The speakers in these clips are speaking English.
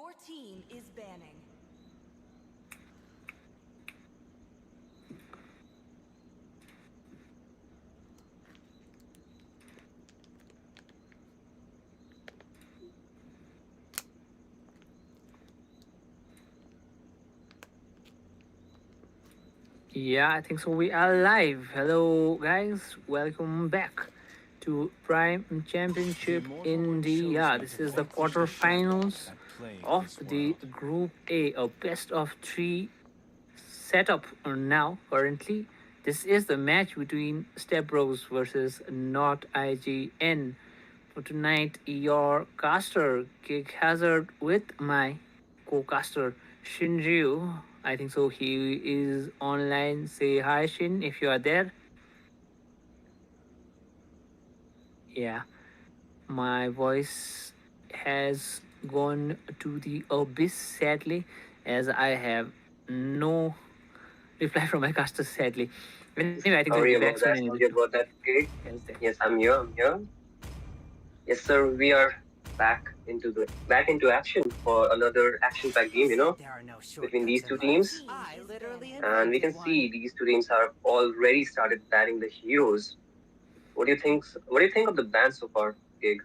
Your team is banning. Yeah, I think so. We are live. Hello, guys. Welcome back to Prime Championship in the. Yeah, this is the quarterfinals of the Group A, a best of three setup now. Currently, this is the match between Step Bros versus Not IGN. For tonight, your caster Gig Hazard with my co-caster Shinryu. I think so. He is online. Say hi, Shin, if you are there. Yeah, my voice has gone to the abyss sadly, as I have no reply from my caster sadly. Anyway, I think so. He'll be back soon in the Sorry about that, Kate. Yes, there. Yes, I'm here. Yes, sir. We are back into action for another action-packed game. There are no Between shortcuts these in two life. teams, I literally and we invented can one. see these two teams have already started banning the heroes. What do you think? What do you think of the ban so far, Gig?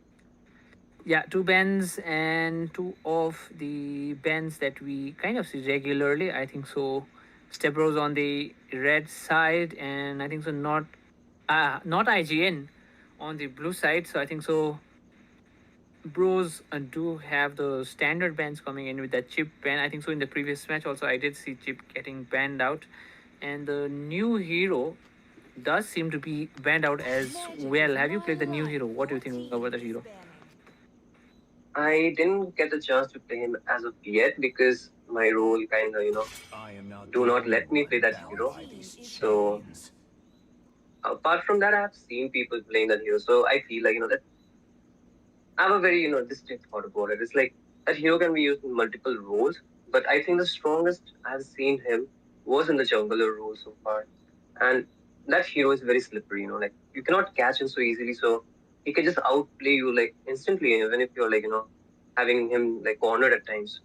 Yeah, two bands and two of the bands that we kind of see regularly. I think so. Step Bros on the red side, and I think so. Not IGN on the blue side. So I think so. Bros do have the standard bans coming in with that chip ban. I think so. In the previous match, also I did see chip getting banned out, and the new hero does seem to be banned out as well. Have you played the new hero? What do you think about that hero? I didn't get a chance to play him as of yet because my role kind of, do not let me play that hero. So apart from that, I have seen people playing that hero. So I feel like that I have a very distinct thought about it. It's like that hero can be used in multiple roles, but I think the strongest I've seen him was in the jungler role so far, and that hero is very slippery. Like you cannot catch him so easily, so he can just outplay you like instantly, even if you're like having him like cornered at times.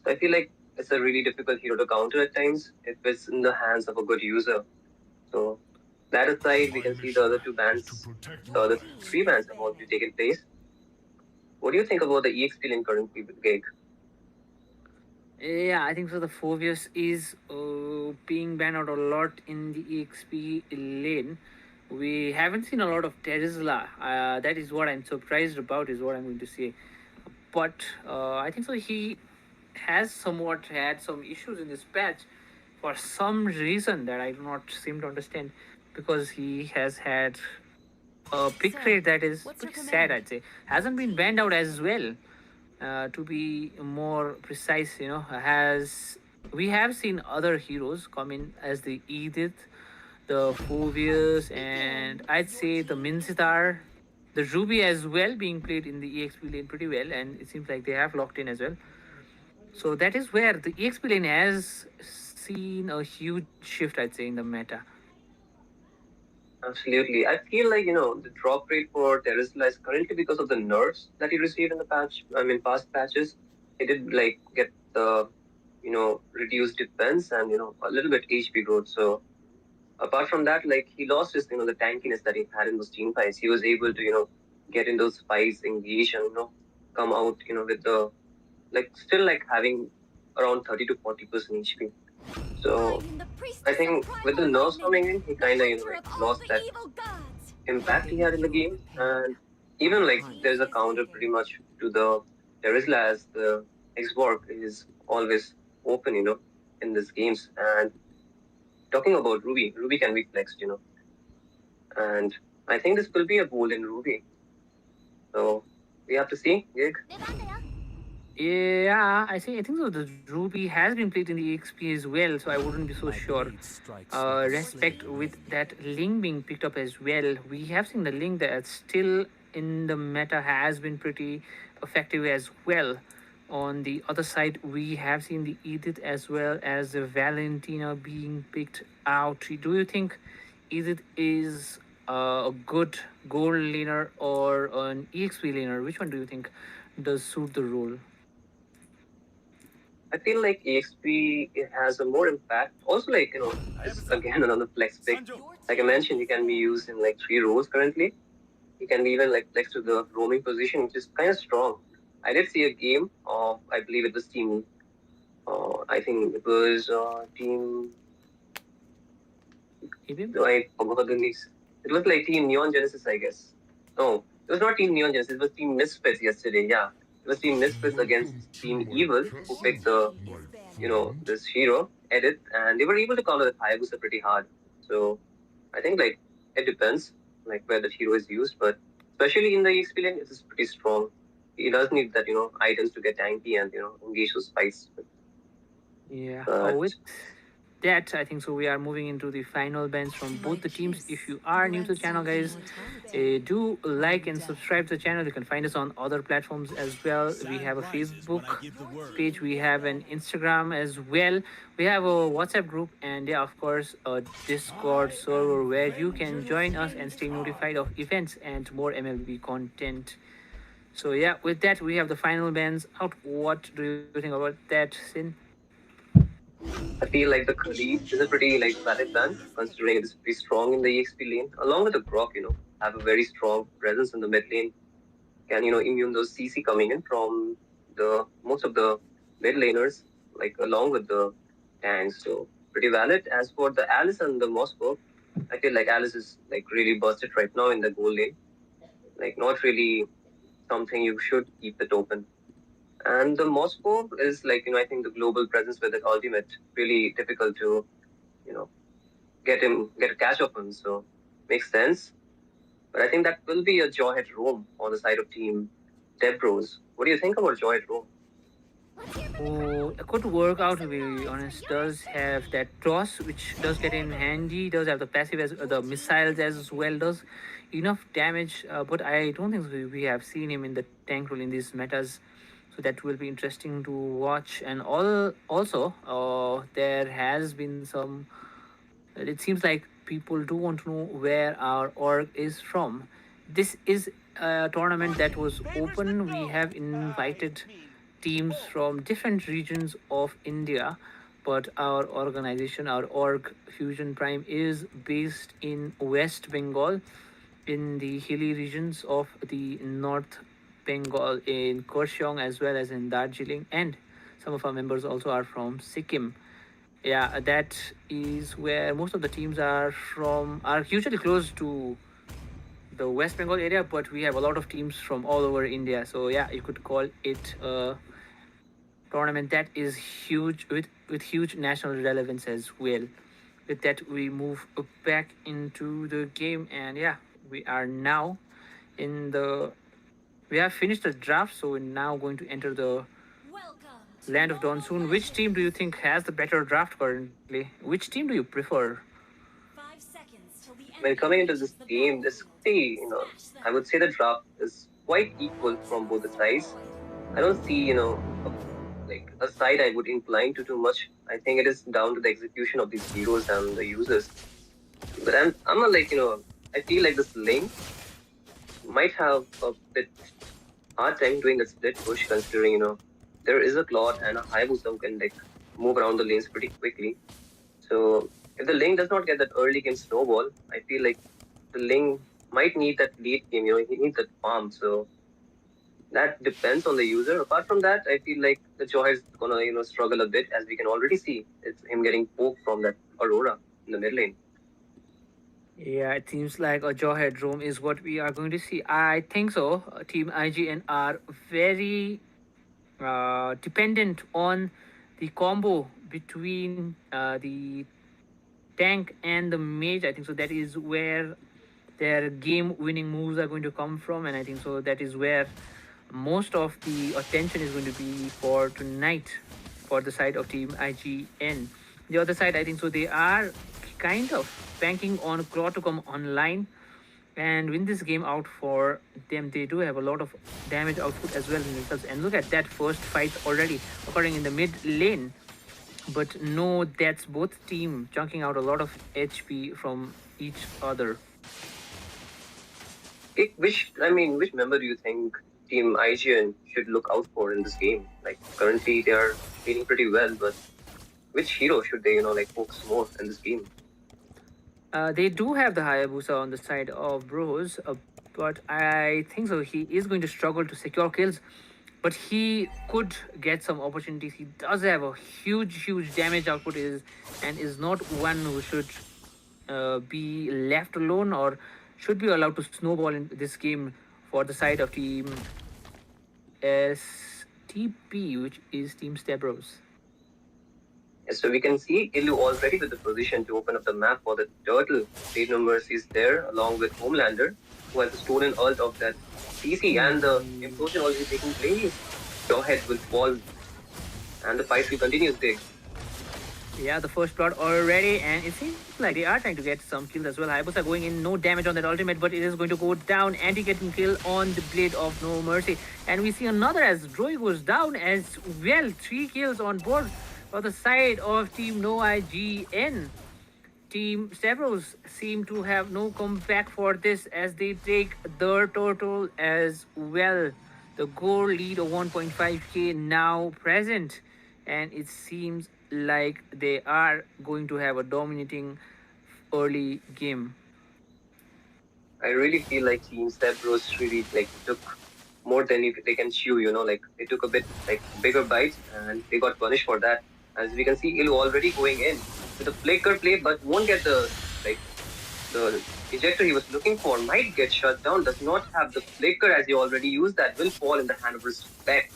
So I feel like it's a really difficult hero to counter at times if it's in the hands of a good user. So that aside, we can see the other two bans, the Your other team three is bans have already banning. taken place. What do you think about the EXP link currently, Gig? Yeah, I think so. The Phobius is being banned out a lot in the EXP lane. We haven't seen a lot of Terizla. That is what I'm surprised about, is what I'm going to say. But I think so. He has somewhat had some issues in this patch for some reason that I do not seem to understand, because he has had a pick rate that is pretty sad, I'd say. Hasn't been banned out as well, to be more precise. Has we have seen other heroes come in as the Edith, the Phobius, and I'd say the Minsitar, the Ruby as well, being played in the EXP lane pretty well, and it seems like they have locked in as well. So that is where the EXP lane has seen a huge shift, I'd say, in the meta. Absolutely. I feel like, the drop rate for Terizla is currently because of the nerfs that he received in the past patches. He did like get the, reduced defense and, a little bit HP growth. So apart from that, like he lost his, the tankiness that he had in those team fights. He was able to, get in those fights, engage and, come out, with the, like still like having around 30 to 40% HP. I So am the I priestess of think with the primal nerfs lightning, coming in, he the kind of, hunter like of all lost the that evil gods. impact he had in the game. And even like there's a counter pretty much to the Terizla as the Xborg is always open, in these games. And talking about Ruby can be flexed, and I think this will be a bold in Ruby. So we have to see, Gig. Yeah, I think so. The Ruby has been played in the EXP as well, so I wouldn't be so sure. Respect with that Link being picked up as well. We have seen the Link that still in the meta has been pretty effective as well. On the other side, we have seen the Edith as well as the Valentina being picked out. Do you think Edith is a good gold laner or an EXP laner? Which one do you think does suit the role? I feel like EXP it has a more impact. Also, like it's again another flex pick. Like I mentioned, he can be used in like 3 roles currently. He can be even like flex to the roaming position, which is kind of strong. I did see a game of, I believe it was team. I think it was team. Ibim? No, I forgot the names. It was like Team Neon Genesis, I guess. No, it was not Team Neon Genesis. It was Team Misfits yesterday. Yeah, it was Team Misfits against Team Evil, who Your picked the team is this hero edit, and they were able to counter the Hayabusa pretty hard. So I think like it depends like where the hero is used, but especially in the EXP lane, it is pretty strong. He does need that items to get tanky and engage those fights. Yeah. But With that, I think so. We are moving into the final bans from both the teams. If you are new to the channel, guys, do like and subscribe to the channel. You can find us on other platforms as well. We have a Facebook page, we have an Instagram as well, we have a WhatsApp group, and yeah, of course, a Discord server where you can join us and stay notified of events and more MLB content. So yeah, with that, we have the final bans out. What do you think about that, Sin? I feel like the Khalid is a pretty like valid ban, considering it is pretty strong in the EXP lane, along with the Grok, have a very strong presence in the mid lane, can immune those CC coming in from the most of the mid laners, like along with the tanks. So pretty valid. As for the Alice and the Moscow, I feel like Alice is like really busted right now in the goal lane. Like not really something you should keep it open. And the Moscow is like, I think the global presence with the ultimate really difficult to, you know, get a catch of him. So makes sense. But I think that will be a Jawhead Rome on the side of team Debros. What do you think about Jawhead Rome? Oh, it could work out to be honest. Does have that toss, which does get in handy. Does have the passive as the missiles as well. Does enough damage, but I don't think we have seen him in the tank role in these metas. So that will be interesting to watch. And also, there has been some. It seems like people do want to know where our org is from. This is a tournament that was open. We have invited teams from different regions of India, but our organization, our org Fusion Prime, is based in West Bengal, in the hilly regions of the North Bengal, in Kurseong as well as in Darjeeling, and some of our members also are from Sikkim. Yeah, that is where most of the teams are from, are usually close to the West Bengal area, but we have a lot of teams from all over India. So yeah, you could call it a tournament that is huge, with huge national relevance as well. With that, we move back into the game, and yeah, we are now in the. We have finished the draft, so we're now going to enter the Land of Dawn soon. Which team do you think has the better draft currently? Which team do you prefer? When coming into this game, this pretty, I would say the draft is quite equal from both the sides. I don't see, like a side I would incline to too much. I think it is down to the execution of these heroes and the users. But I'm not like, I feel like this lane might have a bit hard time doing the split push considering, there is a Claude and a Hayabusa who can like move around the lanes pretty quickly. So if the lane does not get that early game snowball, I feel like the lane might need that late game, he needs that farm. So that depends on the user. Apart from that, I feel like the Joy is gonna, struggle a bit, as we can already see. It's him getting poked from that Aurora in the mid lane. Yeah, it seems like a Jawhead Roam is what we are going to see. I think so. Team IGN are very dependent on the combo between the tank and the mage. I think so. That is where their game winning moves are going to come from, and I think so. That is where most of the attention is going to be for tonight for the side of Team IGN. The other side, I think so. They are kind of banking on Claw to come online and win this game out for them. They do have a lot of damage output as well in themselves. And look at that first fight already occurring in the mid lane. But no, that's both team chunking out a lot of HP from each other. Which member do you think Team IGN should look out for in this game? Like currently they are playing pretty well, but which hero should they, like focus more in this game? They do have the Hayabusa on the side of Bros, but I think so. He is going to struggle to secure kills, but he could get some opportunities. He does have a huge damage output, and is not one who should be left alone or should be allowed to snowball in this game for the side of Team STP, which is Team Stebros. Yes, so we can see Illu already with the position to open up the map for the turtle. Blade No Mercy is there along with Homelander, who has the stolen ult of that CC, and the implosion already taking place. Jawhead will fall, and the fight will continue big. Yeah, the first plot already, and it seems like they are trying to get some kills as well. Hayabusa going in, no damage on that ultimate, but it is going to go down. Andy getting kill on the Blade of No Mercy. And we see another as Droy goes down as well. 3 kills on board for the side of Team No IGN. Team Stavros seem to have no comeback for this as they take the total as well. The goal lead of 1.5k now present, and it seems like they are going to have a dominating early game. I really feel like Team Stebros really took more than they can chew. Like they took a bit bigger bites, and they got punished for that. As we can see, Illu already going in with a flicker play, but won't get the ejector he was looking for. Might get shut down. Does not have the flicker as he already used that. Will fall in the hand of Respect,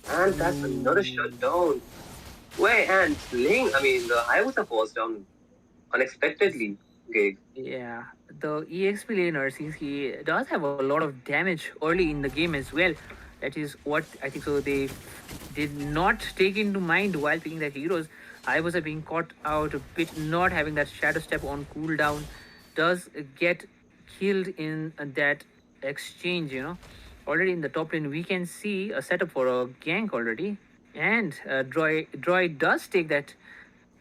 and that's another shutdown. Wait, and Ling. The Hayabusa falls down unexpectedly. Gig. Yeah, the EXP laner, since he does have a lot of damage early in the game as well, that is what I think so. They did not take into mind while picking their heroes. I was being caught out a bit, not having that shadow step on cooldown, does get killed in that exchange. Already in the top lane, we can see a setup for a gank already, and Droid does take that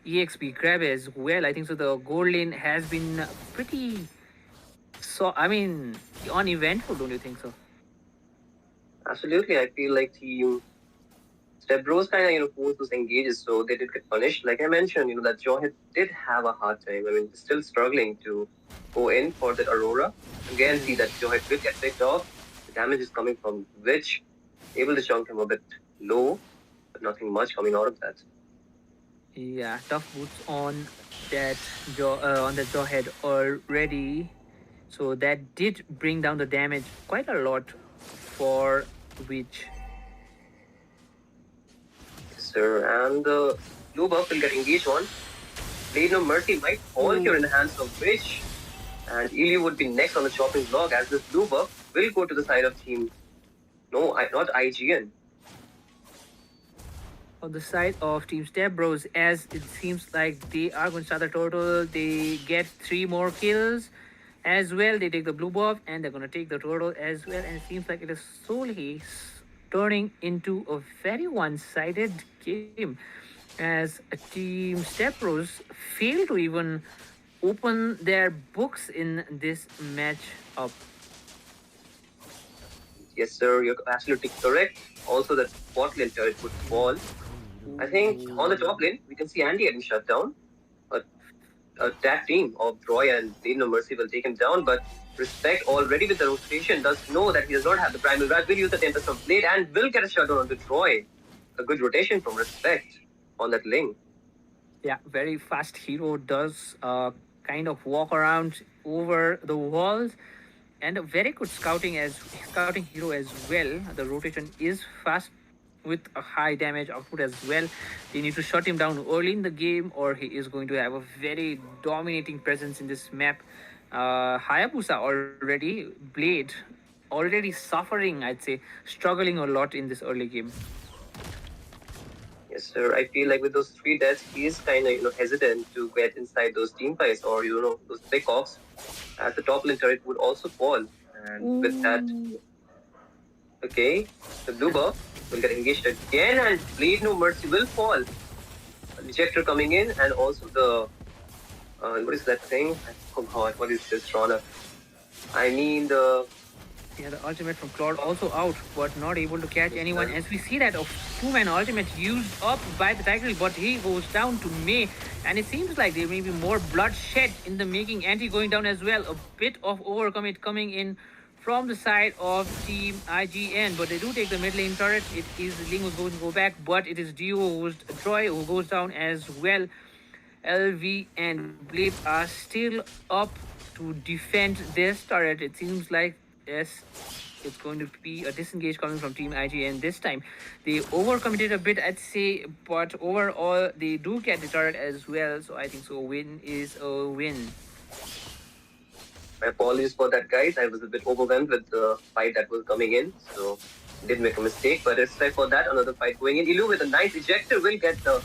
EXP grab as well. I think so. The gold lane has been pretty, uneventful. Don't you think so? Absolutely, I feel like Team Stebros kind of forced those engages, so they did get punished. Like I mentioned, that Jawhead did have a hard time. Still struggling to go in for the Aurora. Again, see that Jawhead will get picked off. The damage is coming from Witch, able to chunk him a bit low, but nothing much coming out of that. Yeah, tough boots on that Jawhead already. So that did bring down the damage quite a lot for Witch. Yes, sir. And the blue buff will get engaged on. Blade No Mercy might fall here in the hands of Witch. And Ilyu would be next on the chopping block as this blue buff will go to the side of team. No, not IGN. On the side of Team Step Bros, as it seems like they are going to start the total. They get 3 more kills as well. They take the blue buff and they're going to take the total as well. And it seems like it is solely turning into a very one-sided game as Team Step Bros fail to even open their books in this match-up. Yes, sir, you're absolutely correct. Also, the bot lane turret would fall. I think on the top lane, we can see Andy getting shut down. A tag team of Troy and Blade No Mercy will take him down, but Respect already with the rotation does know that he does not have the primal grab, will use the Tempest of Blade and will get a shutdown onto Troy. A good rotation from Respect on that lane. Yeah, very fast hero does kind of walk around over the walls, and a very good scouting hero as well. The rotation is fast with a high damage output as well. They need to shut him down early in the game, or he is going to have a very dominating presence in this map. Hayabusa already, Blade already suffering, I'd say, struggling a lot in this early game. Yes, sir. I feel like with those 3 deaths, he is kind of hesitant to get inside those team fights or those pick-offs, as the top lane turret would also fall. And with that, okay, the blue buff will get engaged again, and Blade No Mercy will fall. A Ejector coming in, and also the what is that thing? Oh God, what is this, Rana? I mean the Yeah, the ultimate from Claude also out, but not able to catch anyone. As we see that a two-man ultimate used up by the Tiger, but he goes down to May, and it seems like there may be more bloodshed in the making. Anti going down as well. A bit of overcommit coming in from the side of Team IGN, but they do take the mid lane turret. It is Ling who's going to go back, but it is Dio who's Troy who goes down as well. LV and Blade are still up to defend this turret. It seems like, yes, it's going to be a disengage coming from Team IGN this time. They overcommitted a bit, I'd say, but overall they do get the turret as well. So I think so. Win is a win. My apologies for that, guys. I was a bit overwhelmed with the fight that was coming in, so did make a mistake. But it's like for that, another fight going in. Ilu with a nice ejector will get the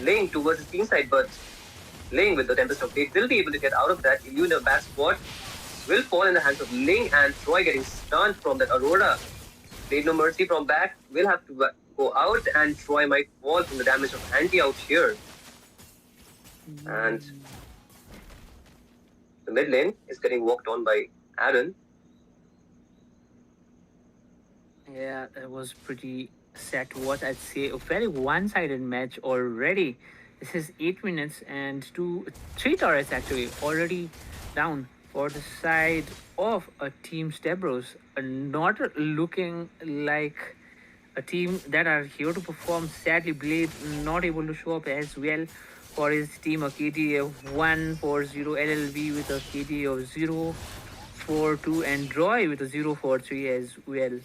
Ling towards his team side, but Ling with the Tempest of Fate will be able to get out of that. Ilu in a bad spot will fall in the hands of Ling, and Troy getting stunned from that Aurora. Blade No Mercy from back will have to go out, and Troy might fall from the damage of Anti out here. And the mid lane is getting walked on by Aaron. Yeah, it was pretty sad to watch. I'd say a very one-sided match already. This is 8 minutes and three turrets actually already down for the side of a team Stebros. Not looking like a team that are here to perform. Sadly, Blade not able to show up as well for his team. A KD of 140, LLV with a KD of 042, and Roy with a 043 as well.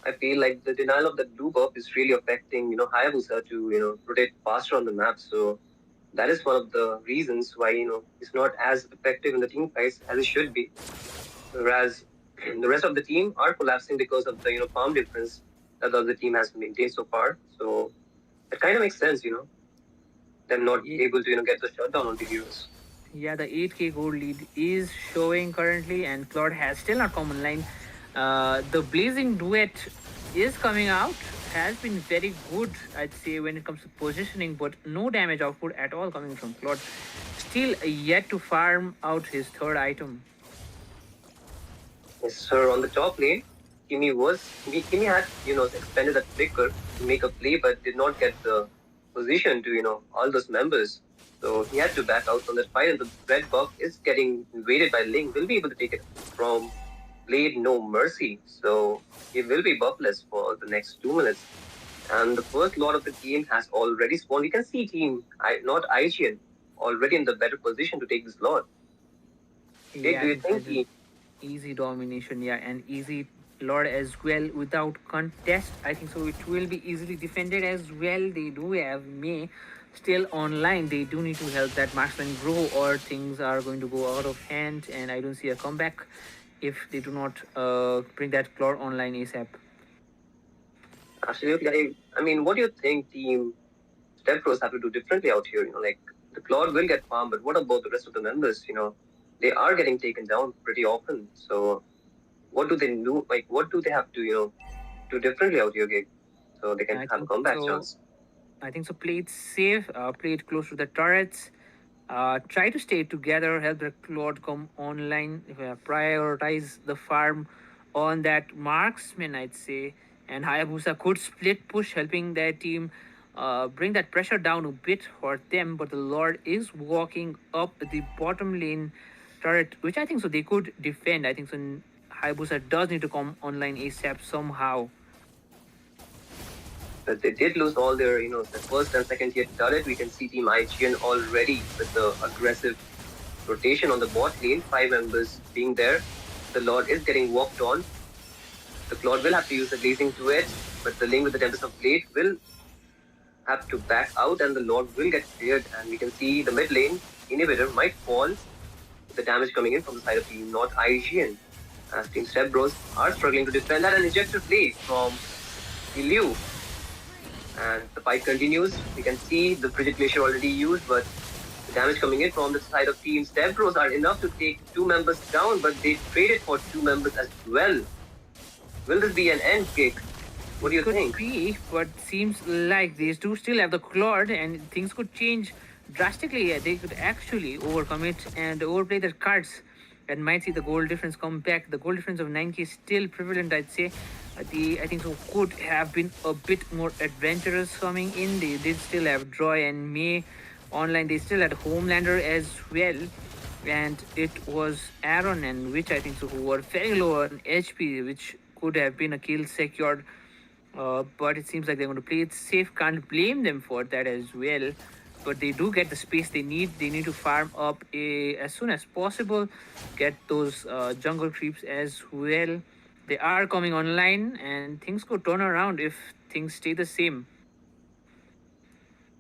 I feel like the denial of the blue buff is really affecting, Hayabusa to, rotate faster on the map. So that is one of the reasons why, it's not as effective in the team fights as it should be. Whereas the rest of the team are collapsing because of the, farm difference that the other team has maintained so far. So it kind of makes sense, them not able to, get the shutdown on the heroes. Yeah, the 8k gold lead is showing currently, and Claude has still not come online. The Blazing Duet is coming out, has been very good, I'd say, when it comes to positioning, but no damage output at all coming from Claude. Still yet to farm out his third item. Yes, sir. On the top lane, Kimi had, expended a flicker to make a play, but did not get the position to, all those members. So he had to back out from that fight, and the red buff is getting invaded by Ling. Will be able to take it from Blade No Mercy. So he will be buffless for the next 2 minutes. And the first lot of the game has already spawned. We can see team, not IGN, already in the better position to take this lot. Yeah, do you think easy domination, yeah, and easy Lord as well without contest. I think so. It will be easily defended as well. They do have May still online. They do need to help that marksman grow, or things are going to go out of hand. And I don't see a comeback if they do not bring that Claude online ASAP. Absolutely. I mean, what do you think Team Stepros have to do differently out here? Like the Claude will get farmed, but what about the rest of the members? They are getting taken down pretty often. So what do they do? Like, what do they have to, do differently out here, Gabe? So they can have a comeback chance. I think so. Play it safe. Play it close to the turrets. Try to stay together. Help the Claude come online. Prioritize the farm on that marksman, I'd say. And Hayabusa could split push, helping their team bring that pressure down a bit for them. But the Lord is walking up the bottom lane turret, which I think so they could defend. I think so. Hayabusa does need to come online ASAP somehow. But they did lose all their, the first and second tier turret. We can see Team IGN already with the aggressive rotation on the bot lane. 5 members being there. The Lord is getting walked on. The Claude will have to use the Blazing Duet, but the Ling with the Tempest of Blade will have to back out, and the Lord will get cleared. And we can see the mid lane inhibitor might fall with the damage coming in from the side of Team not IGN. As Team Step Bros are struggling to defend that, an ejector play from Liu. And the fight continues. We can see the Frigid Glacier already used, but the damage coming in from the side of Team Step Bros are enough to take 2 members down, but they traded for 2 members as well. Will this be an end kick? What do you think? Could be, but seems like these two still have the Claude, and things could change drastically. They could actually overcome it and overplay their cards. and might see the goal difference come back. The goal difference of 9k is still prevalent, I'd say. I think so could have been a bit more adventurous coming in. They did still have Joy and May online. They still had Homelander as well, and it was Aaron and Witch, I think so, who were very low on HP, which could have been a kill secured. But it seems like they're going to play it safe. Can't blame them for that as well. But they do get the space they need. They need to farm up as soon as possible, get those jungle creeps as well. They are coming online, and things could turn around if things stay the same.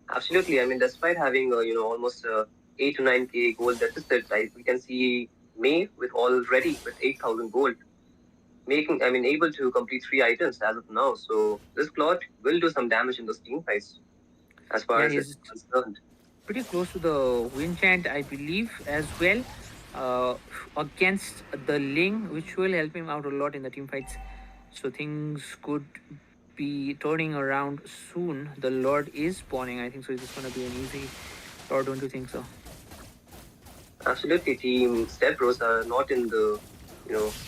Absolutely. I mean, despite having almost 8 to 9k gold deficit, we can see May with already with 8,000 gold, making able to complete 3 items as of now. So this plot will do some damage in those team fights, as far Yeah, as it's he's concerned. pretty close to the win chant, I believe, as well, uh, against the Ling, which will help him out a lot in the team fights. So things could be turning around soon. The Lord is spawning, I think so. It's going to be an easy Lord, don't you think so? Absolutely, Team Step Bros are not in the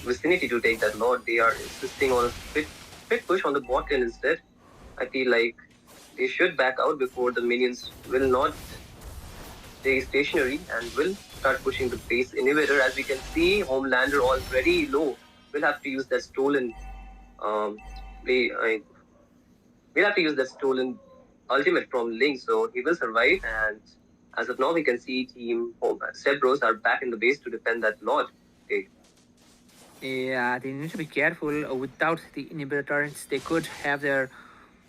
vicinity to take that lot. They are insisting on a split push on the bot lane instead. I feel like they should back out before the minions will not stay stationary and will start pushing the base inhibitor. As we can see, Homelander already low. We'll have to use that stolen um play. We'll have to use that stolen ultimate from Link, so he will survive. And as of now, we can see Team Step Bros are back in the base to defend that Lord. Okay. Yeah, they need to be careful. Without the inhibitor turrets, they could have their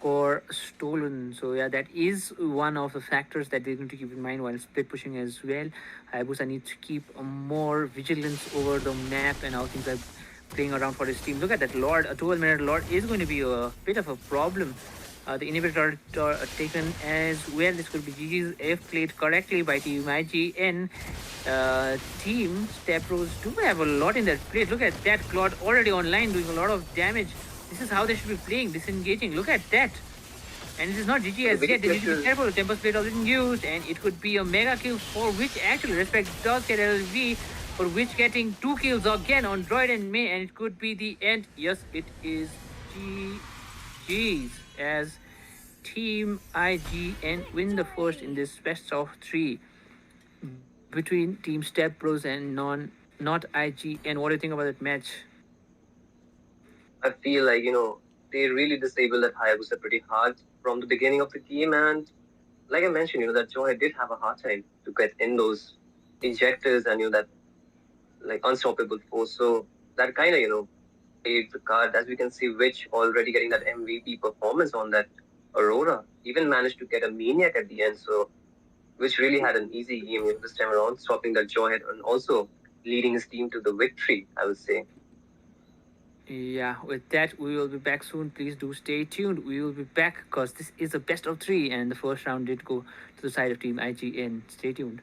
core stolen. So yeah, that is one of the factors that they need to keep in mind while split pushing as well. Hayabusa needs to keep more vigilance over the map and how things are playing around for his team. Look at that Lord. A 12-minute Lord is going to be a bit of a problem. The inhibitor taken as well. This could be GG's if played correctly by Team IGN. Team Step Bros do have a lot in their plate. Look at that Claude already online doing a lot of damage. This is how they should be playing, disengaging. Look at that. And it is not GG as yet. They need to be careful. Tempest Blade has been used, and it could be a mega kill for which actually Respect does get LV, for which getting 2 kills again on Droid and May, and it could be the end. Yes, it is GG's as Team IGN win the first in this best of 3 between Team Step Bros and not IGN. What do you think about that match? I feel like they really disabled that Hayabusa pretty hard from the beginning of the game, and like I mentioned, that Joy did have a hard time to get in those injectors and that like unstoppable force. So that kind of played the card. As we can see, Witch already getting that MVP performance on that Aurora, even managed to get a Maniac at the end. So which really had an easy game this time around, stopping that Jawhead and also leading his team to the victory, I would say. Yeah, with that, we will be back soon. Please do stay tuned. We will be back because this is a best of 3, and the first round did go to the side of Team IGN. Stay tuned.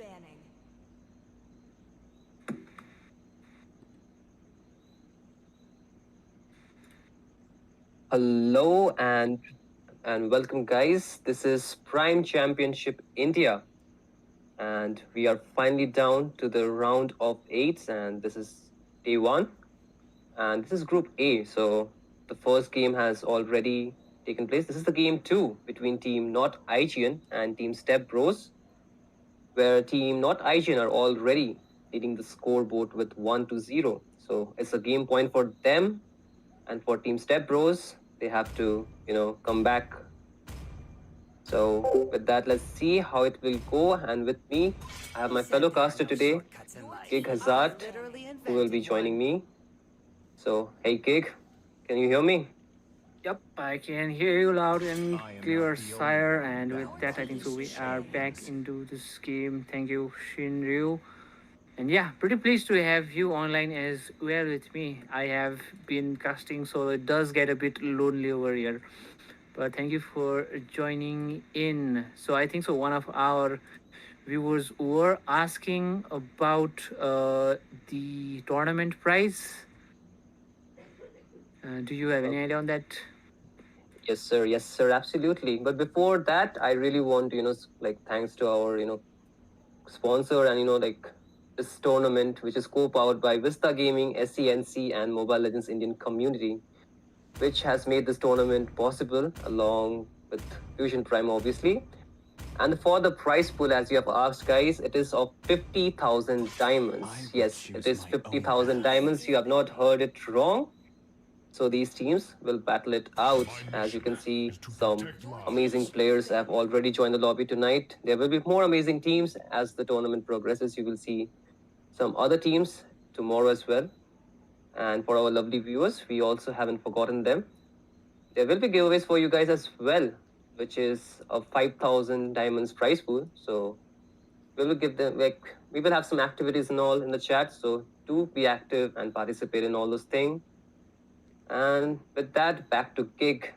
banning. Hello and welcome, guys. This is Prime Championship India, and we are finally down to the round of eights, and this is day one, and this is Group A. So the first game has already taken place. This is the game two between Team Not IGN and Team Step Bros, where Team Not IGN are already leading the scoreboard with 1-0. So it's a game point for them, and for Team Step Bros, they have to come back. So with that, let's see how it will go. And with me, I have my fellow caster today, Gig Hazard, who will be joining me. So hey Gig, can you hear me? Yep, I can hear you loud and clear, sire. And with that, I think so we are back into this game. Thank you, Shinryu. And yeah, pretty pleased to have you online as well with me. I have been casting, so it does get a bit lonely over here. But thank you for joining in. So I think so one of our viewers were asking about the tournament prize. Do you have any idea on that? Yes sir, absolutely. But before that, I really want thanks to our sponsor and this tournament, which is co-powered by Vista Gaming, SCNC, and Mobile Legends Indian community, which has made this tournament possible, along with Fusion Prime, obviously. And for the prize pool, as you have asked, guys, it is of 50,000 diamonds. Yes, it is 50,000 diamonds. You have not heard it wrong. So these teams will battle it out. As you can see, some amazing players have already joined the lobby tonight. There will be more amazing teams as the tournament progresses. You will see some other teams tomorrow as well. And for our lovely viewers, we also haven't forgotten them. There will be giveaways for you guys as well, which is a 5,000 diamonds prize pool. So we will give them, we will have some activities and all in the chat. So do be active and participate in all those things. And with that, back to Gig.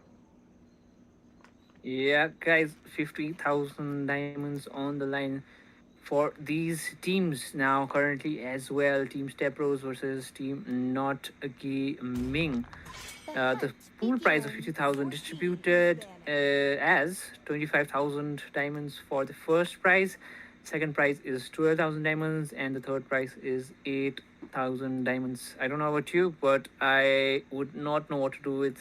Yeah, guys, 50,000 diamonds on the line for these teams now currently as well. Team Step Rose versus Team Not Gaming. The pool prize of 50,000 distributed as 25,000 diamonds for the first prize. Second prize is 12,000 diamonds, and the third prize is 8,000 diamonds. I don't know about you, but I would not know what to do with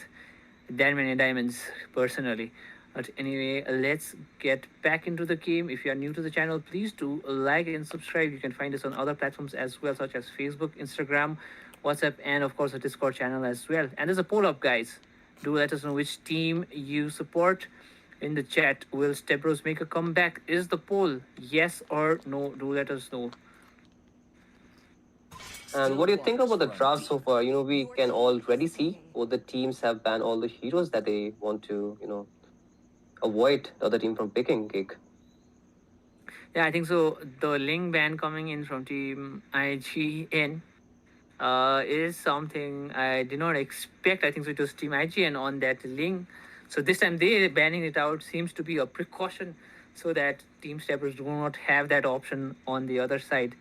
that many diamonds personally. But anyway, let's get back into the game. If you are new to the channel, please do like and subscribe. You can find us on other platforms as well, such as Facebook, Instagram, WhatsApp, and of course the Discord channel as well. And there's a poll up, guys. Do let us know which team you support in the chat. Will Step Bros make a comeback? Is the poll yes or no? Do let us know. And what do you think about the draft so far? We can already see both the teams have banned all the heroes that they want to, avoid the other team from picking. Gig. Yeah, I think so. The Ling ban coming in from Team IGN is something I did not expect. I think so it was Team IGN on that Ling. So this time they banning it out seems to be a precaution so that Team Steppers do not have that option on the other side.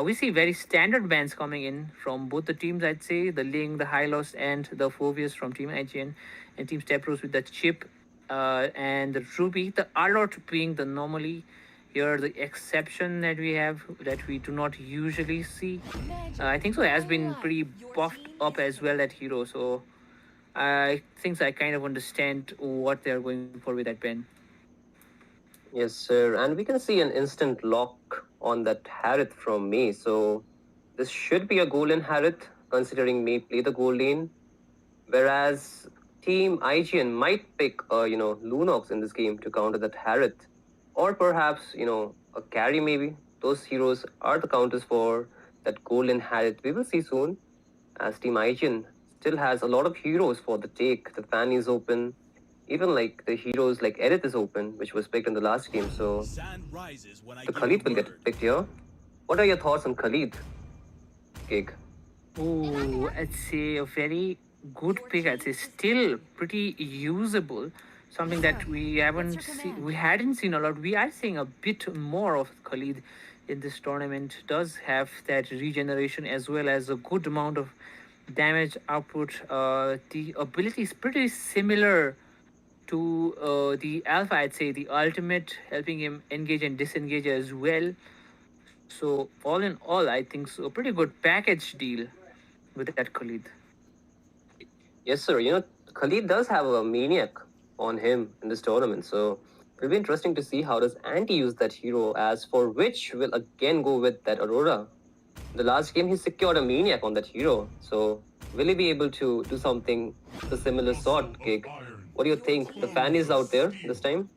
We see very standard bans coming in from both the teams, I'd say. The Ling, the Hylos, and the Phobius from Team IGN, and Team Steppers with the Chip and the Ruby. The Alert being the anomaly here, the exception that we have that we do not usually see. I think so has been pretty buffed up as well, that hero. So I think I kind of understand what they're going for with that ban. Yes, sir. And we can see an instant lock on that Harith from May. So this should be a golden Harith, considering May play the gold lane. Whereas Team IGN might pick Lunox in this game to counter that Harith. Or perhaps, a carry maybe. Those heroes are the counters for that golden Harith. We will see soon, as Team IGN still has a lot of heroes for the take. The fan is open. Even the heroes like Edith is open, which was picked in the last game. So the Khalid will get picked here. What are your thoughts on Khalid, Gig? Oh, I'd say a very good pick. I'd say still pretty usable. Something that we hadn't seen a lot. We are seeing a bit more of Khalid in this tournament does have that regeneration as well as a good amount of damage output. The ability is pretty similar to the alpha, I'd say the ultimate, helping him engage and disengage as well. So all in all, I think so pretty good package deal with that Khalid. Yes, sir. Khalid does have a maniac on him in this tournament, so it'll be interesting to see how does Anti use that hero. As for which will again go with that Aurora. The last game he secured a maniac on that hero, so will he be able to do something the similar sort, Gig? What do you think? The fan is out there this time.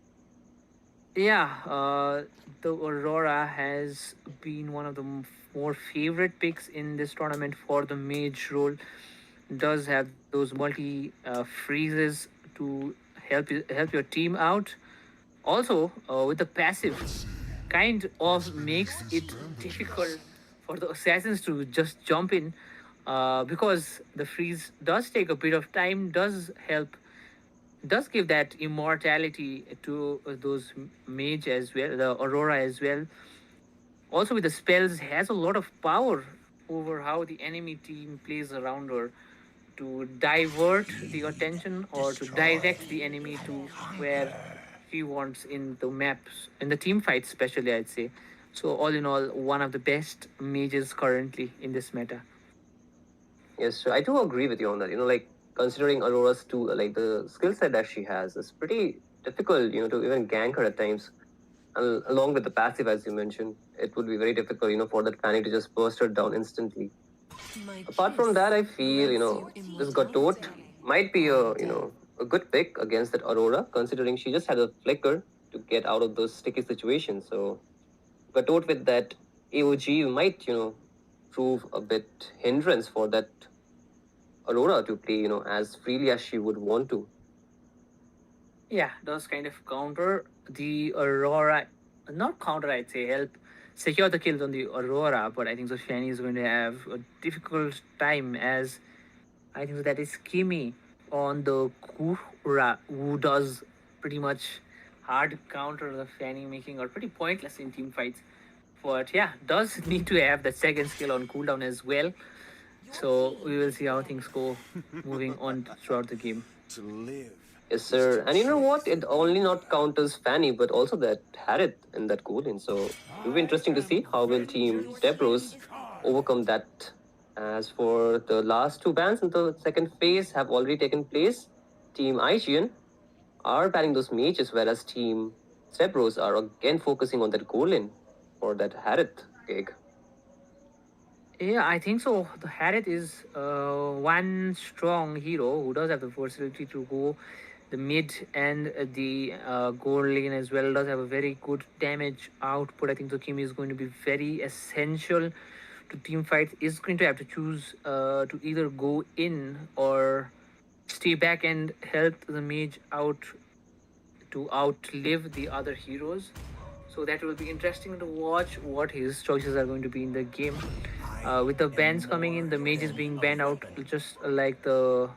Yeah, the Aurora has been one of the more favorite picks in this tournament for the mage role. Does have those multi freezes to help your team out. Also, with the passive, kind of makes it difficult for the assassins to just jump in, because the freeze does take a bit of time. Does give that immortality to those mage as well, the Aurora as well. Also, with the spells, has a lot of power over how the enemy team plays around her to divert the attention or to direct the enemy to where she wants in the maps, in the team fights, especially, I'd say. So, all in all, one of the best mages currently in this meta. Yes, sir. I do agree with you on that. Like considering Aurora's tool, like the skill set that she has is pretty difficult, to even gank her at times. Along with the passive, as you mentioned, it would be very difficult, for that Fanny to just burst her down instantly. Apart from that, I feel, this Gatot might be a good pick against that Aurora, considering she just had a flicker to get out of those sticky situations. So Gatot with that AOG might, prove a bit hindrance for that Aurora to play, as freely as she would want to. Yeah, does kind of counter the Aurora, not counter, I'd say, help secure the kills on the Aurora, but I think so Shani is going to have a difficult time as I think so that is Kimi on the Kura, who does pretty much hard counter the Fanny, making her pretty pointless in team fights. But yeah, does need to have the second skill on cooldown as well. So we will see how things go moving on throughout the game. Yes, sir. And you know what? It only not counters Fanny, but also that Harith in that cooling. So it'll be interesting to see how will Team Stepbros overcome that. As for the last two bans in the second phase have already taken place, Team IGN are banning those mages, whereas Team Stepbros are again focusing on that Golin for that Harith gig. Yeah, I think so. The Harith is one strong hero who does have the versatility to go the mid and the gold lane as well. Does have a very good damage output. I think the Kimi is going to be very essential to team fights. Is going to have to choose to either go in or stay back and help the mage out to outlive the other heroes. So that will be interesting to watch what his choices are going to be in the game. With the bans coming in, the mages being banned out, just like the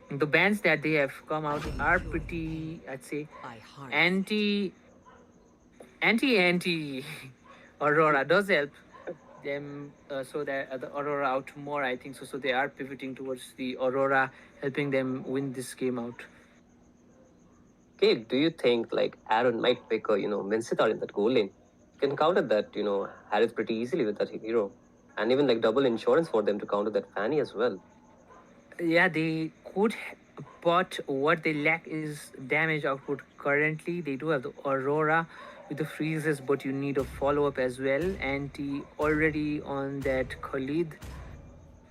bans that they have come out are pretty, I'd say, anti anti Aurora does help them, so that the Aurora out more, I think so they are pivoting towards the Aurora, helping them win this game out. Okay, do you think like Aaron might pick a Mensitar in that goal lane? You can counter that Harith pretty easily with that hero, and even like double insurance for them to counter that Fanny as well. Yeah, they could, but what they lack is damage output. Currently, they do have the Aurora with the freezes, but you need a follow up as well. Anti already on that Khalid.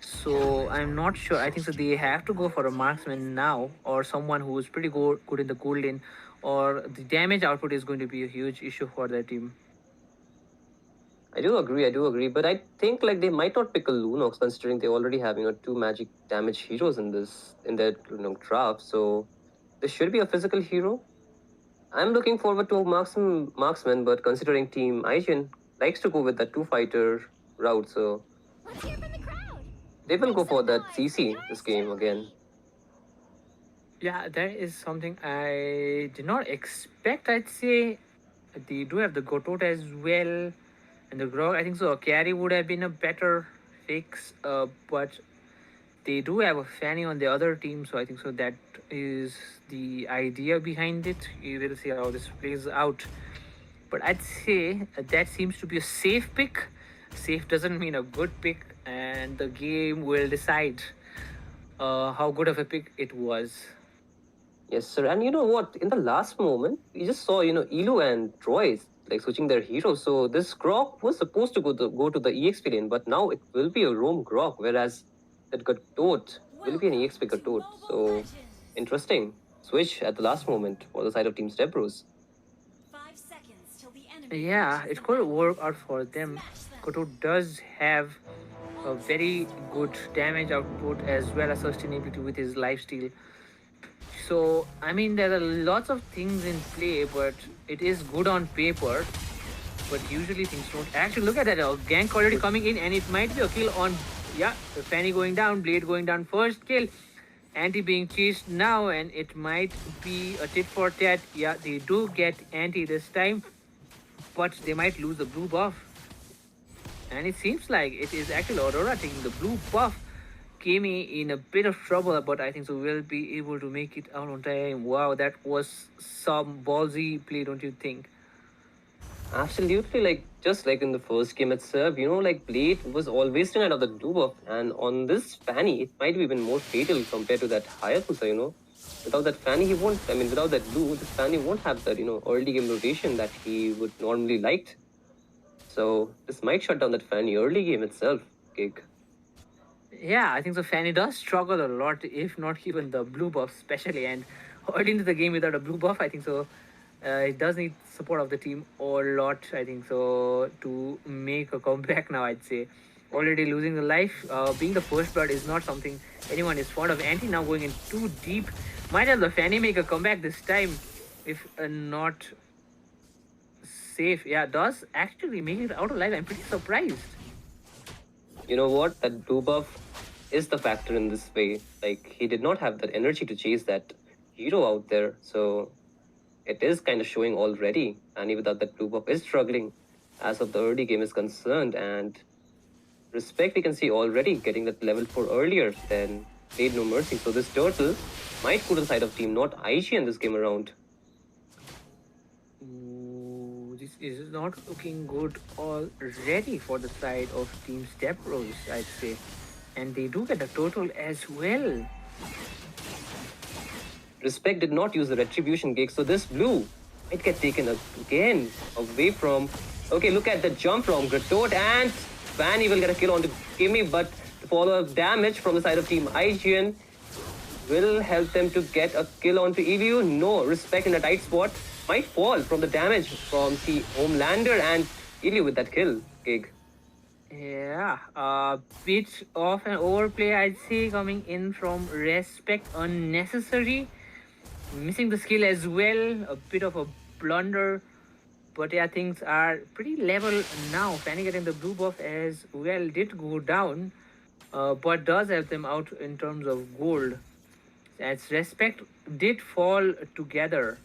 So I'm not sure. I think so. They have to go for a marksman now, or someone who is pretty good in the gold lane, or the damage output is going to be a huge issue for their team. I do agree, but I think like they might not pick a Lunox considering they already have two magic damage heroes in their draft. So this should be a physical hero. I'm looking forward to a marksman, but considering Team Aijin likes to go with that two fighter route, so they will go for that CC this game again. Yeah, that is something I did not expect. I'd say they do have the Gotot as well. And the Grog, I think so. A carry would have been a better fix, but they do have a Fanny on the other team, so I think so that is the idea behind it. You will see how this plays out. But I'd say that seems to be a safe pick. Safe doesn't mean a good pick, and the game will decide how good of a pick it was. Yes, sir. And you know what? In the last moment, we just saw, Elu and Troy like switching their heroes. So this Grok was supposed to go to the EXP lane, but now it will be a roam Grok, whereas that Gatot will be an EXP Gatot. So interesting switch at the last moment for the side of Team Stepbros. Yeah, it could work out for them. Koto does have a very good damage output as well as sustainability with his lifesteal. So, I mean, there are lots of things in play, but it is good on paper. But usually things don't. Actually, look at that. A gank already coming in, and it might be a kill on. Yeah, the Fanny going down, Blade going down, first kill. Anti being chased now, and it might be a tit for tat. Yeah, they do get Anti this time, but they might lose the blue buff. And it seems like it is actually Aurora taking the blue buff. Kami in a bit of trouble, but I think so we'll be able to make it out on time. Wow, that was some ballsy play, don't you think? Absolutely, like just like in the first game itself, like Blade was always denied of the blue buff, and on this Fanny, it might be even more fatal compared to that Hayabusa, Without that Fanny, he won't, without that blue, this Fanny won't have that, early game rotation that he would normally like. So this might shut down that Fanny early game itself, Gig. Yeah, I think so. Fanny does struggle a lot, if not even the blue buff, especially. And early into the game without a blue buff, I think so. It does need support of the team a lot, I think so, to make a comeback now, I'd say. Already losing the life, being the first blood is not something anyone is fond of. Anti now going in too deep. Might have the Fanny make a comeback this time, if not safe. Yeah, does actually make it out alive. I'm pretty surprised. You know what? That blue buff is the factor in this way. Like, he did not have that energy to chase that hero out there. So it is kind of showing already. And even that blue buff is struggling as of the early game is concerned. And Respect we can see already getting that level 4 earlier than Blade No Mercy. So this turtle might go to the side of team, not IGN this game around. Ooh, this is not looking good already for the side of Team Stepbros, I'd say. And they do get a total as well. Respect did not use the retribution gig, so this blue might get taken again away from. Okay, look at the jump from Gratot, and Fanny will get a kill onto Kimmy, but the follow-up damage from the side of Team IGN will help them to get a kill onto Evu. No, Respect in a tight spot might fall from the damage from the Homelander and Evu with that kill gig. Yeah, a bit of an overplay, I'd say, coming in from Respect. Unnecessary. Missing the skill as well. A bit of a blunder. But yeah, things are pretty level now. Fanny getting the blue buff as well did go down. But does help them out in terms of gold. As Respect did fall together.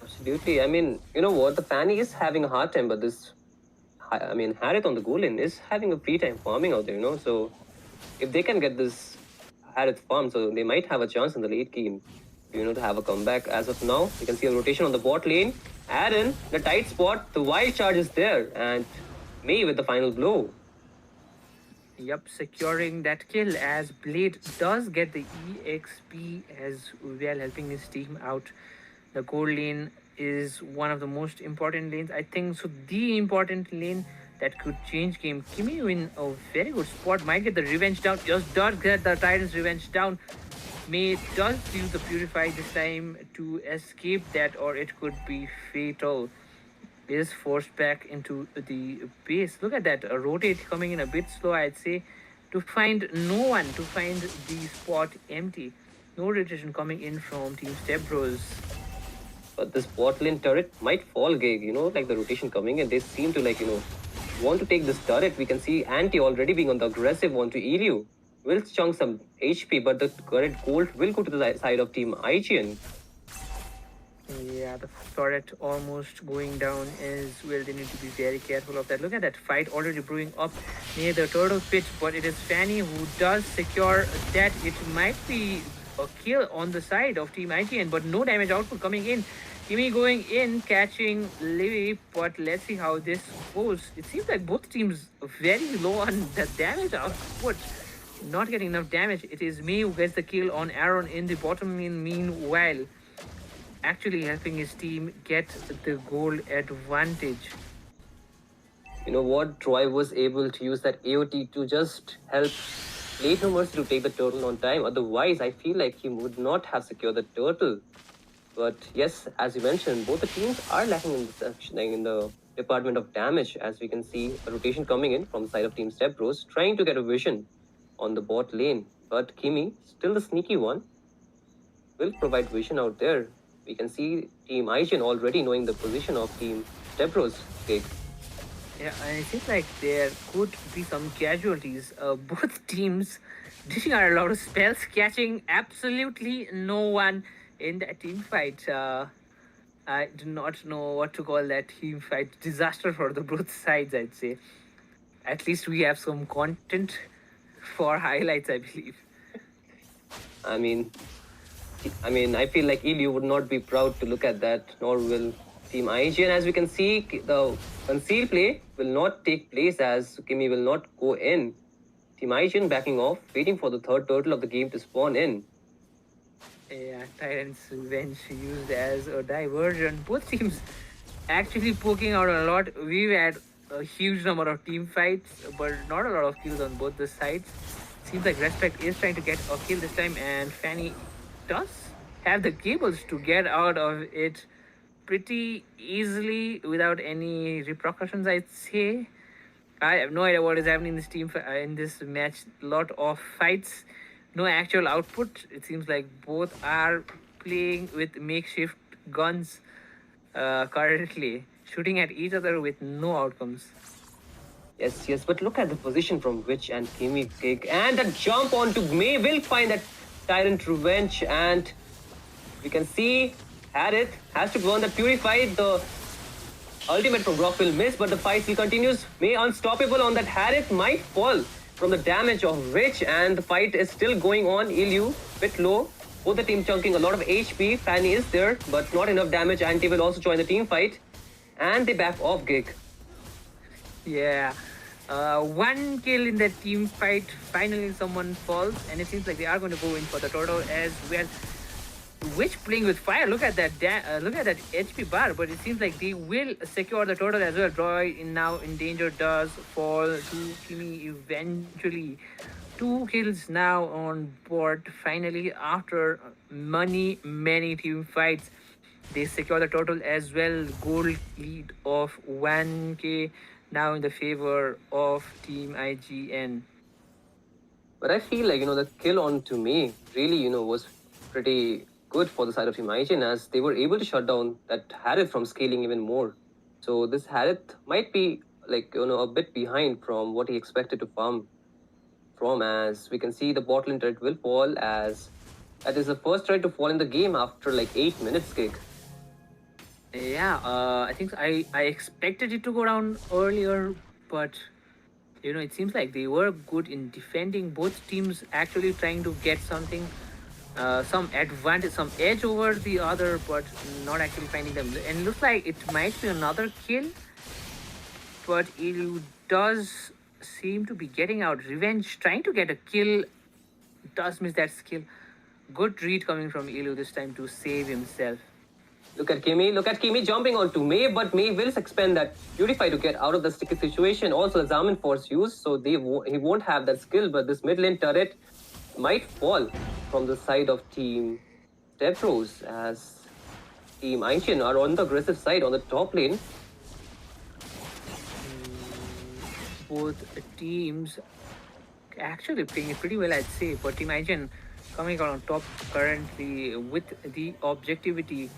Absolutely. I mean, you know what? The Fanny is having a hard time, but this, Harith on the goal lane is having a free time farming out there, So if they can get this Harith farm, so they might have a chance in the late game, to have a comeback. As of now, you can see a rotation on the bot lane. Aaron, the tight spot, the wild charge is there, and May with the final blow. Yep, securing that kill as Blade does get the EXP as well, helping his team out. The gold lane is one of the most important lanes, I think. So the important lane that could change game. Kimi in a very good spot, might get the revenge down. Just does get the Titan's revenge down. May does use the Purify this time to escape that, or it could be fatal. Is forced back into the base. Look at that, a rotate coming in a bit slow, I'd say, to find no one, to find the spot empty. No rotation coming in from Team Stepbros. But this bot lane turret might fall, Gig, like the rotation coming in. They seem to want to take this turret. We can see Anti already being on the aggressive onto Elu. Will chunk some HP, but the current gold will go to the side of Team IGN. Yeah, the turret almost going down is where they need to be very careful of that. Look at that fight already brewing up near the turtle pit, but it is Fanny who does secure that. It might be a kill on the side of Team IGN, but no damage output coming in. Kimi going in, catching Livy, but let's see how this goes. It seems like both teams very low on the damage output. Not getting enough damage. It is me who gets the kill on Aaron in the bottom lane meanwhile, actually helping his team get the goal advantage. You know what? Troy was able to use that AOT to just help Late No Mercy to take the turtle on time. Otherwise, I feel like he would not have secured the turtle. But yes, as you mentioned, both the teams are lacking in the section, in the department of damage. As we can see, a rotation coming in from the side of Team Step Bros, trying to get a vision on the bot lane. But Kimi, still the sneaky one, will provide vision out there. We can see Team IGN already knowing the position of Team Step Bros. Yeah, and it seems like there could be some casualties. Both teams dishing out a lot of spells, catching absolutely no one in that team fight. I do not know what to call that team fight. Disaster for the both sides, I'd say. At least we have some content for highlights, I believe. I mean, I feel like Ilyu would not be proud to look at that, nor will Team IGN. As we can see, the conceal play will not take place as Kimi will not go in. Team IGN backing off, waiting for the third turtle of the game to spawn in. Yeah, Tyrant's Revenge used as a diversion. Both teams actually poking out a lot. We've had a huge number of team fights, but not a lot of kills on both the sides. Seems like Respect is trying to get a kill this time, and Fanny does have the cables to get out of it pretty easily without any repercussions, I'd say. I have no idea what is happening in this team in this match. Lot of fights, no actual output. It seems like both are playing with makeshift guns currently, shooting at each other with no outcomes. Yes, but look at the position from which and Kimi kick, and that jump onto May will find that Tyrant Revenge, and we can see Harith has to burn the Purified. The ultimate from Brock will miss, but the fight still continues. May unstoppable on that. Harith might fall from the damage of Rich, and the fight is still going on. Ilyu, bit low. Both the team chunking a lot of HP. Fanny is there, but not enough damage. Anti will also join the team fight. And they back off Gig. Yeah. One kill in that team fight. Finally, someone falls, and it seems like they are going to go in for the turtle as well. Witch playing with fire. Look at that. Look at that HP bar. But it seems like they will secure the turtle as well. Droid now in danger does fall to Kimi eventually. 2 kills now on board. Finally, after many team fights, they secure the turtle as well. Gold lead of 1k now in the favor of Team IGN. But I feel like, the kill on to me really, was pretty good for the side of Team IGN, as they were able to shut down that Harith from scaling even more. So this Harith might be a bit behind from what he expected to farm from, as we can see the bot lane turret will fall, as that is the first turret to fall in the game after 8 minutes kick. Yeah, I think I expected it to go down earlier, but it seems like they were good in defending. Both teams actually trying to get something, some advantage, some edge over the other, but not actually finding them. And it looks like it might be another kill, but Ilu does seem to be getting out. Revenge trying to get a kill, does miss that skill. Good read coming from Ilu this time to save himself. Look at Kimi jumping onto May, but May will expend that Purify to get out of the sticky situation. Also, the Zaman Force use, so he won't have that skill, but this mid lane turret might fall from the side of Team Stepros, as Team IGN are on the aggressive side on the top lane. Both teams actually playing it pretty well, I'd say, but Team IGN coming out on top currently with the objectivity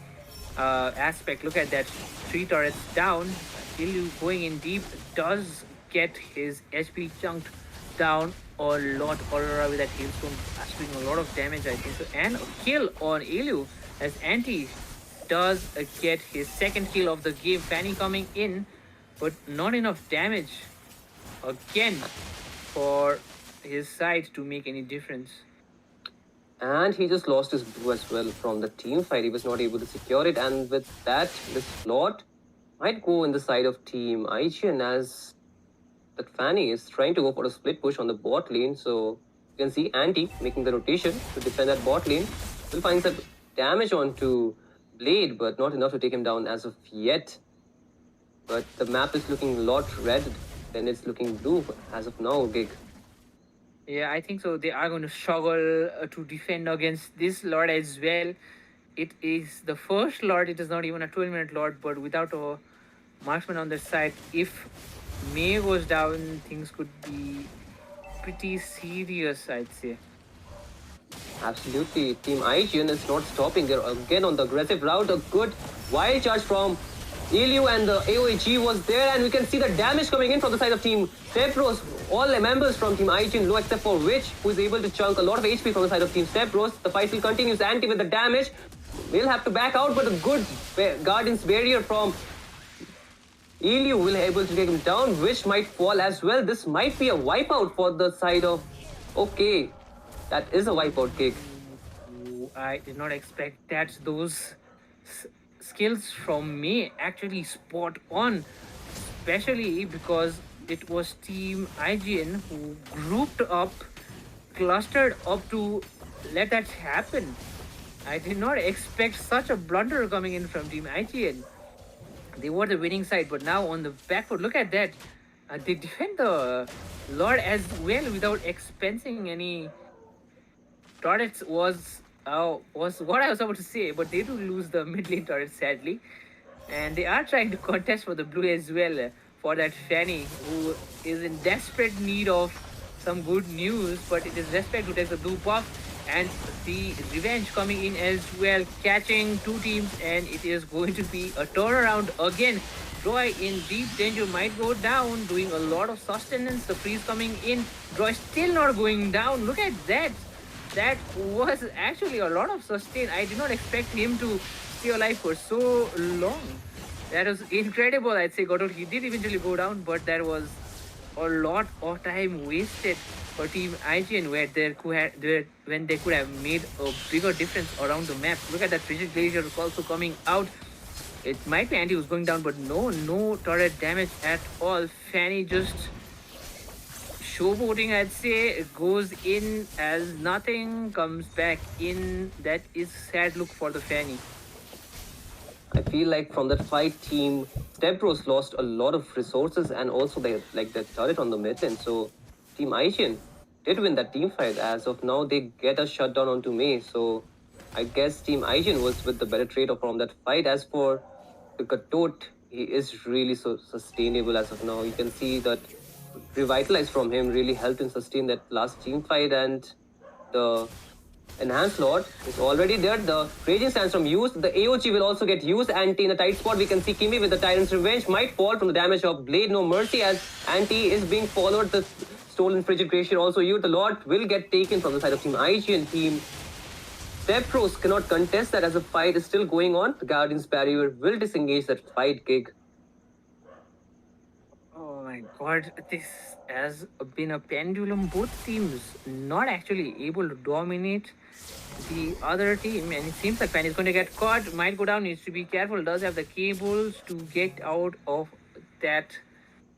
aspect. Look at that, 3 turrets down. Ilu going in deep does get his HP chunked down a lot. Aurora with that hailstone doing a lot of damage, I think so. And a kill on Ilu as Anti does get his second kill of the game. Fanny coming in, but not enough damage again for his side to make any difference. And he just lost his blue as well from the team fight. He was not able to secure it, and with that, this slot might go in the side of team IGN, as that Fanny is trying to go for a split push on the bot lane. So you can see Anti making the rotation to defend that bot lane. Will find some damage onto Blade, but not enough to take him down as of yet. But the map is looking a lot red than it's looking blue as of now, Gig. Yeah, I think so. They are going to struggle to defend against this Lord as well. It is the first Lord. It is not even a 12-minute Lord, but without a marksman on their side, if May goes down, things could be pretty serious, I'd say. Absolutely. Team IGN is not stopping. They're again on the aggressive route. A good wild charge from Elu, and the AOEG was there, and we can see the damage coming in from the side of Team Stepbros. All the members from Team IGN low except for Witch, who is able to chunk a lot of HP from the side of Team Stepbros. The fight still continues. Anti with the damage. They'll have to back out, but a good Guardian's Barrier from Elu will be able to take him down. Witch might fall as well. This might be a wipeout for the side of... Okay, that is a wipeout kick. I did not expect that. Those skills from me actually spot on, especially because it was Team IGN who grouped up, clustered up to let that happen. I did not expect such a blunder coming in from Team IGN. They were the winning side, but now on the back foot, look at that. They defend the Lord as well without expensing any turrets. Was what I was about to say, but they do lose the mid lane turret sadly, and they are trying to contest for the blue as well for that Fanny, who is in desperate need of some good news. But it is Respect who takes the blue buff, and the Revenge coming in as well, catching two teams, and it is going to be a turnaround again. Roy in deep danger, might go down, doing a lot of sustenance. The freeze coming in, Roy still not going down. Look at that. That was actually a lot of sustain. I did not expect him to stay alive for so long. That was incredible, I'd say. Godot, he did eventually go down, but there was a lot of time wasted for Team IGN when they could have made a bigger difference around the map. Look at that Frigid Glacier also coming out. It might be Andy who's going down, but no turret damage at all. Fanny just showboating, I'd say. It goes in as nothing, comes back in. That is sad look for the Fanny. I feel like from that fight, Team Stepbros lost a lot of resources, and also the turret on the mid lane. So Team IGN did win that team fight. As of now, they get a shutdown onto May. So I guess Team IGN was with the better trade from that fight. As for the Katot, he is really so sustainable as of now. You can see that Revitalize from him really helped him sustain that last team fight, and the Enhanced Lord is already there. The Raging Sandstorm used. The AOG will also get used. Anti in a tight spot. We can see Kimi with the Tyrant's Revenge might fall from the damage of Blade. No mercy as Anti is being followed. The Stolen Frigid Glacier also used. The Lord will get taken from the side of Team IGN. Team Stepbros cannot contest that as the fight is still going on. The Guardian's Barrier will disengage that fight gig. Oh my god, this has been a pendulum. Both teams not actually able to dominate the other team, and it seems like Fan is going to get caught. Might go down, needs to be careful. Does have the cables to get out of that.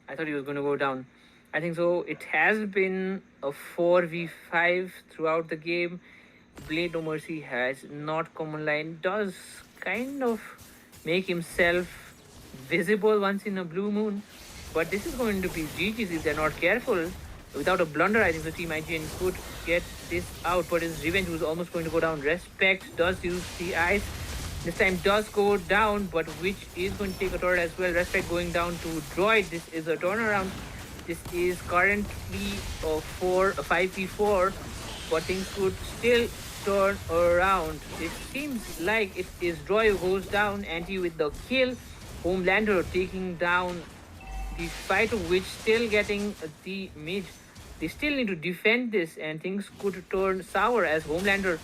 I thought he was going to go down. I think so. It has been a 4v5 throughout the game. Blade No Mercy has not come online. Does kind of make himself visible once in a blue moon. But this is going to be GG's if they're not careful. Without a blunder, I think the Team IGN could get this out. But his Revenge was almost going to go down. Respect does use the ice. This time does go down, but Witch is going to take a turret as well. Respect going down to Droid. This is a turnaround. This is currently a 5v4, but things could still turn around. It seems like it is Droid who goes down. Anti with the kill. Homelander taking down the fight, which still getting the mid. They still need to defend this, and things could turn sour as Homelander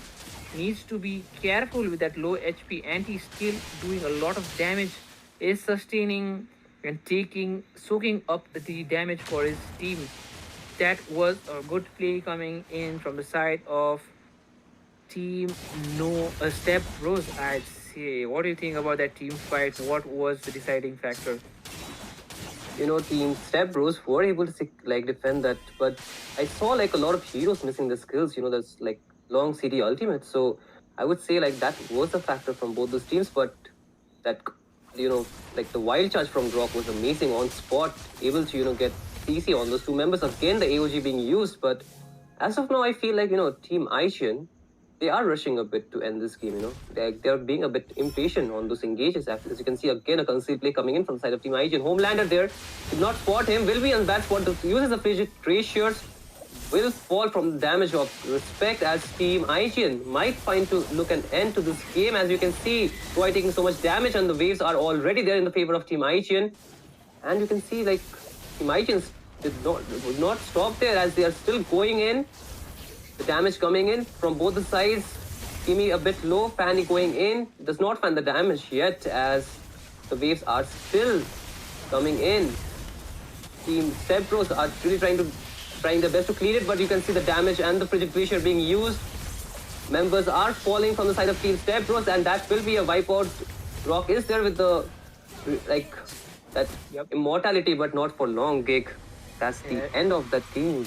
needs to be careful with that low HP, and he's still doing a lot of damage, is sustaining and soaking up the damage for his team. That was a good play coming in from the side of team No Step Bros, I'd say. What do you think about that team fight? What was the deciding factor? Team Step Bros were able to defend that, but I saw like a lot of heroes missing the skills. That's like long CD ultimate. So I would say like that was a factor from both those teams, but that like the wild charge from Grok was amazing on spot, able to get CC on those two members. Again, the AOG being used, but as of now, I feel like Team IGN, they are rushing a bit to end this game. They're being a bit impatient on those engages. After this, you can see again a concealed play coming in from the side of Team IGN. Homelander there did not spot him. Will be on bad spot. Uses the frigid Traciers. Will fall from the damage of respect as Team IGN might find to look an end to this game. As you can see, Troy taking so much damage, and the waves are already there in the favor of Team IGN. And you can see like Team IGN would not stop there as they are still going in. The damage coming in from both the sides. Kimi a bit low, Fanny going in. Does not find the damage yet as the waves are still coming in. Team Step Bros are really trying their best to clean it, but you can see the damage and the frigid glacier being used. Members are falling from the side of Team Step Bros, and that will be a wipeout. Rock is there with the that immortality, but not for long, Gig. That's the end of that team.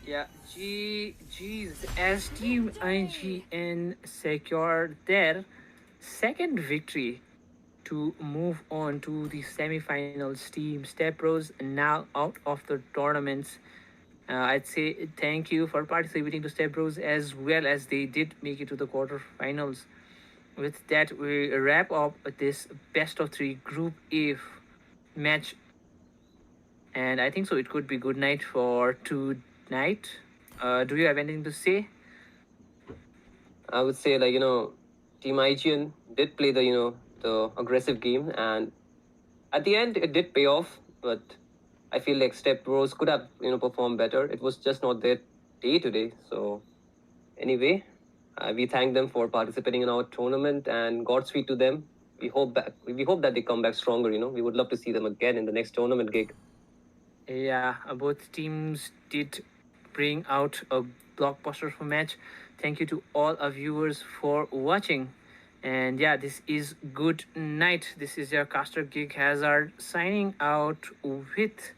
Yeah, GG's as Team IGN secured their second victory to move on to the semi-finals. Team Step Bros now out of the tournaments. I'd say thank you for participating to Step Bros as well, as they did make it to the quarterfinals. With that, we wrap up this best of 3 Group A match, and I think so it could be good night for tonight. Do you have anything to say? I would say like Team IGN did play the aggressive game, and at the end it did pay off, but I feel like Step Bros could have performed better. It was just not their day today. So anyway, we thank them for participating in our tournament, and Godspeed to them. We hope that they come back stronger. We would love to see them again in the next tournament gig. Yeah, both teams did bring out a blockbuster for match. Thank you to all our viewers for watching. And yeah, this is good night. This is your caster Gig Hazard signing out with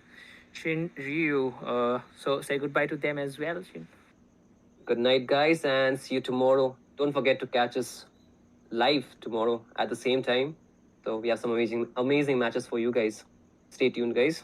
Shin Ryu. So say goodbye to them as well, Shin. Good night, guys, and see you tomorrow. Don't forget to catch us live tomorrow at the same time. So we have some amazing matches for you guys. Stay tuned, guys.